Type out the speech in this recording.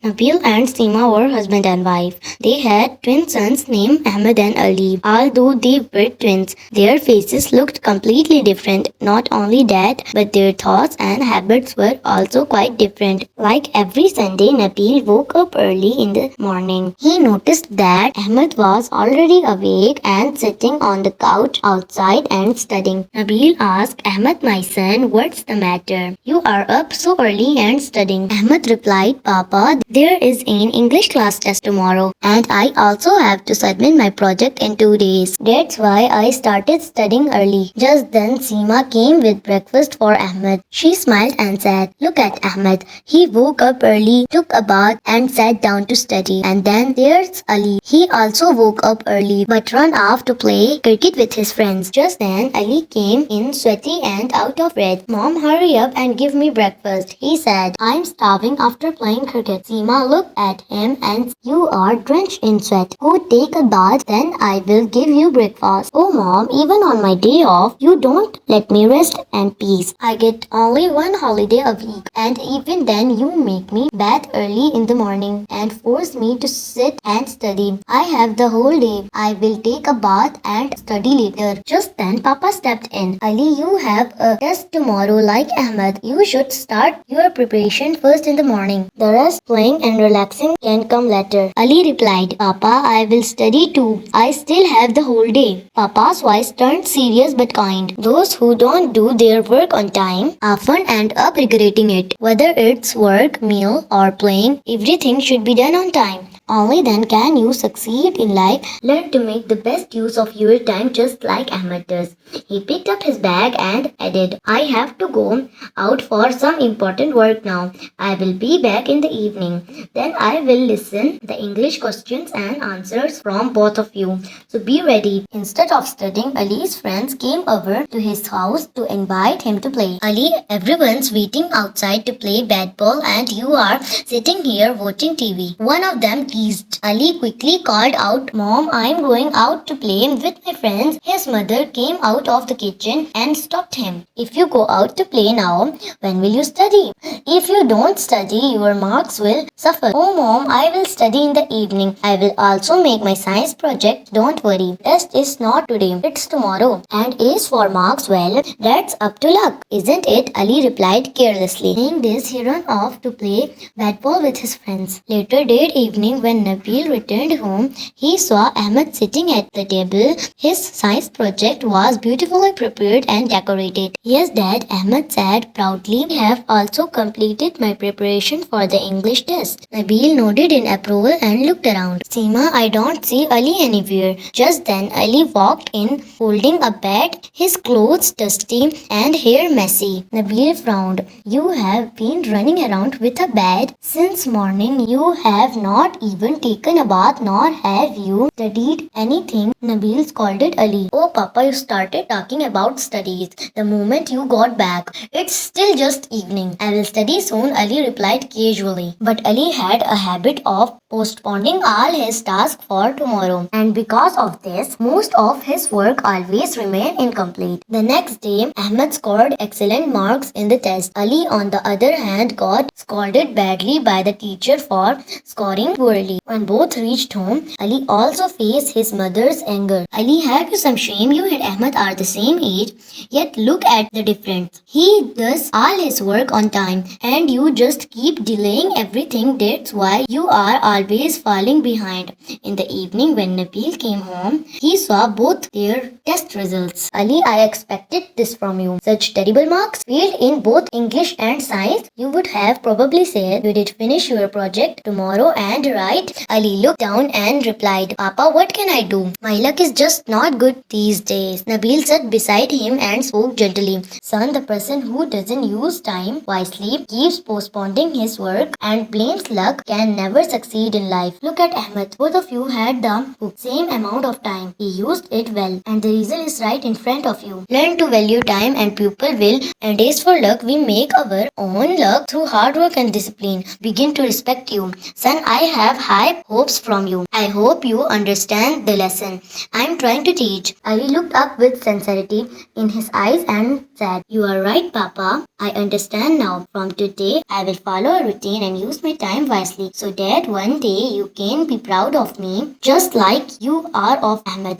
Nabil and Seema were husband and wife. They had twin sons named Ahmed and Ali. Although they were twins, their faces looked completely different. Not only that, but their thoughts and habits were also quite different. Like every Sunday, Nabil woke up early in the morning. He noticed that Ahmed was already awake and sitting on the couch outside and studying. Nabil asked Ahmed, "My son, what's the matter? You are up so early and studying." Ahmed replied, "Papa, there is an English class test tomorrow, and I also have to submit my project in 2 days. That's why I started studying early." Just then, Seema came with breakfast for Ahmed. She smiled and said, "Look at Ahmed. He woke up early, took a bath, and sat down to study. And then there's Ali. He also woke up early, but ran off to play cricket with his friends." Just then, Ali came in sweaty and out of breath. "Mom, hurry up and give me breakfast," he said. "I'm starving after playing cricket." Seema looked at him and, "You are drenched in sweat. Go take a bath, then I will give you breakfast." "Oh mom, even on my day off, you don't let me rest and peace. I get only one holiday a week, and even then you make me bath early in the morning and force me to sit and study. I have the whole day. I will take a bath and study later." Just then Papa stepped in. "Ali, you have a test tomorrow like Ahmed. You should start your preparation first in the morning. The rest, playing and relaxing, can come later." Ali replied, "Papa, I will study too. I still have the whole day." Papa's voice turned serious but kind. "Those who don't do their work on time often end up regretting it. Whether it's work, meal, or playing, everything should be done on time. Only then can you succeed in life. Learn to make the best use of your time just like Ahmed does." He picked up his bag and added, "I have to go out for some important work now. I will be back in the evening. Then I will listen the English questions and answers from both of you. So be ready." Instead of studying, Ali's friends came over to his house to invite him to play. "Ali, everyone's waiting outside to play bat ball and you are sitting here watching TV." One of them teased. Ali quickly called out, "Mom, I'm going out to play with my friends." His mother came out of the kitchen and stopped him. "If you go out to play now, when will you study? If you don't study, your marks will suffer." "Oh mom, I will study in the evening. I will also make my science project. Don't worry. Test is not today, it's tomorrow. And as for marks, well, that's up to luck, isn't it?" Ali replied carelessly. Saying this, he ran off to play bat ball with his friends. Later that evening, when Nabil returned home, he saw Ahmed sitting at the table. His science project was beautifully prepared and decorated. "Yes, Dad," Ahmed said proudly. "I have also completed my preparation for the English test." Nabil nodded in approval and looked around. "Seema, I don't see Ali anywhere." Just then Ali walked in holding a bat, his clothes dusty and hair messy. Nabil frowned. "You have been running around with a bat since morning. You have not even taken a bath, nor have you studied anything." Nabil scolded Ali. "Oh Papa, you started talking about studies the moment you got back. It's still just evening." "I will study soon," Ali replied casually. But Ali had a habit of postponing all his tasks for tomorrow, and because of this, most of his work always remained incomplete. The next day, Ahmed scored excellent marks in the test. Ali, on the other hand, got scolded badly by the teacher for scoring poorly. When both reached home, Ali also faced his mother's anger. "Ali, have you some shame? You and Ahmed are the same age, yet look at the difference. He does all his work on time, and you just keep delaying everything. That's why you are always falling behind." In the evening, when Nabil came home, he saw both their test results. "Ali, I expected this from you. Such terrible marks. Failed in both English and science. You would have probably said you did finish your project tomorrow and write." Ali looked down and replied, "Papa, what can I do? My luck is just not good these days." Nabil sat beside him and spoke gently. "Son, the person who doesn't use time wisely, keeps postponing his work, and blames luck can never succeed in life. Look at Ahmed. Both of you had the same amount of time. He used it well, and the result is right in front of you. Learn to value time and people will. And as for luck, we make our own luck through hard work and discipline. Begin to respect you. Son, I have high hopes from you. I hope you understand the lesson I'm trying to teach. Ali looked up with sincerity in his eyes and said, You are right, Papa. I understand now. From today, I will follow a routine and use my time wisely so that one day you can be proud of me just like you are of Ahmed.